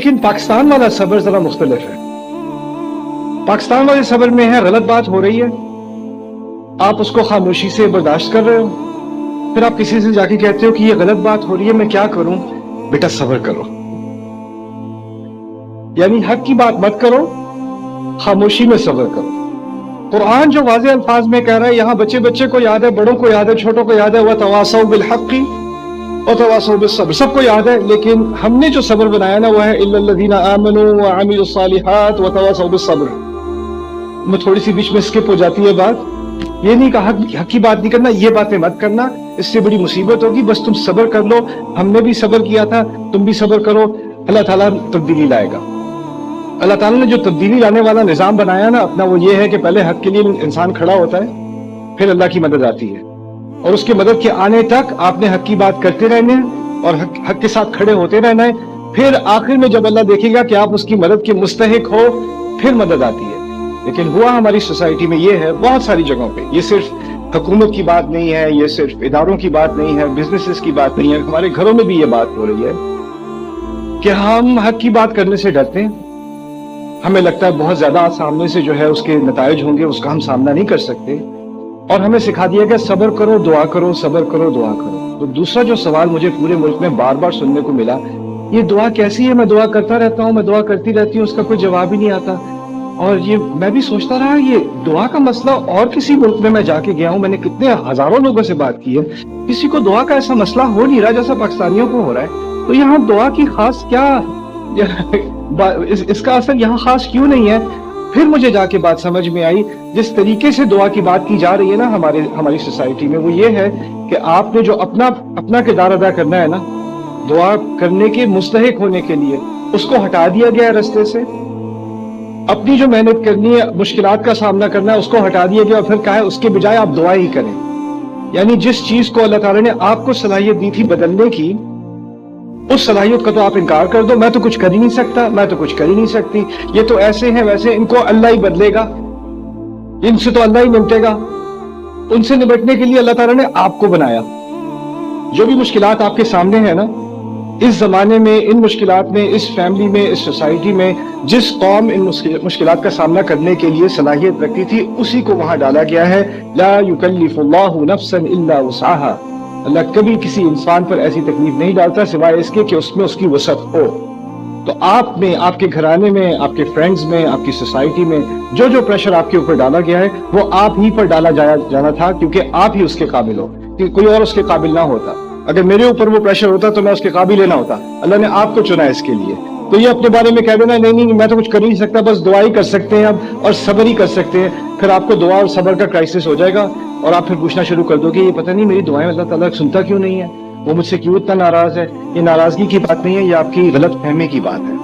لیکن پاکستان والا صبر ذرا مختلف ہے. پاکستان والے صبر میں ہے غلط بات ہو رہی ہے، آپ اس کو خاموشی سے برداشت کر رہے ہو، پھر آپ کسی سے جا کے کہتے ہو کہ یہ غلط بات ہو رہی ہے، میں کیا کروں؟ بیٹا صبر کرو. یعنی حق کی بات مت کرو، خاموشی میں صبر کرو. قرآن جو واضح الفاظ میں کہہ رہا ہے، یہاں بچے بچے کو یاد ہے، بڑوں کو یاد ہے، چھوٹوں کو یاد ہے، وَتَوَاصَوْا بِالْحَقِّ وَتَوَاصَوْا بِالصَّبْرِ، سب کو یاد ہے. لیکن ہم نے جو صبر بنایا نا وہ ہے إِلَّا الَّذِينَ آمَنُوا وَعَمِلُوا الصَّالِحَاتِ وَتَوَاصَوْا بِالصَّبْرِ. میں تھوڑی سی بیچ میں سکپ ہو جاتی ہے بات. یہ نہیں کہا حق کی بات نہیں کرنا، یہ باتیں مت کرنا، اس سے بڑی مصیبت ہوگی، بس تم صبر کر لو. ہم نے بھی صبر کیا تھا، تم بھی صبر کرو، اللہ تعالیٰ تبدیلی لائے گا. اللہ تعالیٰ نے جو تبدیلی لانے والا نظام بنایا نا اپنا، وہ یہ ہے کہ پہلے حق کے لیے انسان کھڑا ہوتا ہے، پھر اللہ کی مدد آتی ہے، اور اس کے مدد کے آنے تک آپ نے حق کی بات کرتے رہنے اور حق کے ساتھ کھڑے ہوتے رہنا ہے. پھر آخر میں جب اللہ دیکھے گا کہ آپ اس کی مدد کے مستحق ہو، پھر مدد آتی ہے. لیکن ہوا ہماری سوسائٹی میں یہ ہے، بہت ساری جگہوں پہ، یہ صرف حکومت کی بات نہیں ہے، یہ صرف اداروں کی بات نہیں ہے، بزنسز کی بات نہیں ہے، ہمارے گھروں میں بھی یہ بات ہو رہی ہے کہ ہم حق کی بات کرنے سے ڈرتے ہیں. ہمیں لگتا ہے بہت زیادہ سامنے سے جو ہے اس کے نتائج ہوں گے، اس کا ہم سامنا نہیں کر سکتے، اور ہمیں سکھا دیا گیا صبر کرو دعا کرو، صبر کرو دعا کرو. تو دوسرا جو سوال مجھے پورے ملک میں بار بار سننے کو ملا، یہ دعا کیسی ہے؟ میں دعا کرتا رہتا ہوں، میں دعا کرتی رہتی ہوں، اس کا کوئی جواب ہی نہیں آتا. اور یہ میں بھی سوچتا رہا، یہ دعا کا مسئلہ اور کسی ملک میں جا کے گیا ہوں، میں نے کتنے ہزاروں لوگوں سے بات کی ہے، کسی کو دعا کا ایسا مسئلہ ہو نہیں رہا جیسا پاکستانیوں کو ہو رہا ہے. تو یہاں دعا کی خاص کیا، اس کا اثر یہاں خاص کیوں نہیں ہے؟ پھر مجھے جا کے بات سمجھ میں آئی، جس طریقے سے دعا کی بات کی جا رہی ہے نا ہماری سوسائٹی میں، وہ یہ ہے کہ آپ نے جو اپنا کردار ادا کرنا ہے نا دعا کرنے کے مستحق ہونے کے لیے، اس کو ہٹا دیا گیا ہے رستے سے. اپنی جو محنت کرنی ہے، مشکلات کا سامنا کرنا ہے، اس کو ہٹا دیا گیا، اور پھر کہا ہے اس کے بجائے آپ دعا ہی کریں. یعنی جس چیز کو اللہ تعالیٰ نے آپ کو صلاحیت دی تھی بدلنے کی، اس صلاحیت کا تو آپ انکار کر دو. میں تو کچھ کر ہی نہیں سکتا، میں تو کچھ کر ہی نہیں سکتی، یہ تو ایسے ہیں ویسے، ان کو اللہ ہی بدلے گا، ان سے تو اللہ ہی نمٹے گا. ان سے نمٹنے کے لیے اللہ تعالیٰ نے آپ کو بنایا. جو بھی مشکلات آپ کے سامنے ہیں نا، اس زمانے میں، ان مشکلات میں، اس فیملی میں، اس سوسائٹی میں، جس قوم ان مشکلات کا سامنا کرنے کے لیے صلاحیت رکھتی تھی، اسی کو وہاں ڈالا گیا ہے. لا یکلف اللہ نفسا الا وسعها. اللہ کبھی کسی انسان پر ایسی تکلیف نہیں ڈالتا سوائے اس کے کہ اس میں اس کی وسعت ہو. تو آپ میں، آپ کے گھرانے میں، آپ کے فرینڈز میں، آپ کی سوسائٹی میں جو جو پریشر آپ کے اوپر ڈالا گیا ہے، وہ آپ ہی پر ڈالا جانا تھا، کیونکہ آپ ہی اس کے قابل ہو، کہ کوئی اور اس کے قابل نہ ہوتا. اگر میرے اوپر وہ پریشر ہوتا تو میں اس کے قابل ہی نہ ہوتا. اللہ نے آپ کو چنا اس کے لیے. تو یہ اپنے بارے میں کہہ دینا نہیں میں تو کچھ کر ہی نہیں سکتا، بس دعا ہی کر سکتے ہیں اب، اور صبر ہی کر سکتے ہیں، پھر آپ کو دعا اور صبر کا کرائسس ہو جائے گا، اور آپ پھر پوچھنا شروع کر دو کہ یہ پتہ نہیں میری دعائیں اللہ تعالیٰ سنتا کیوں نہیں ہے، وہ مجھ سے کیوں اتنا ناراض ہے. یہ ناراضگی کی بات نہیں ہے، یہ آپ کی غلط فہمی کی بات ہے.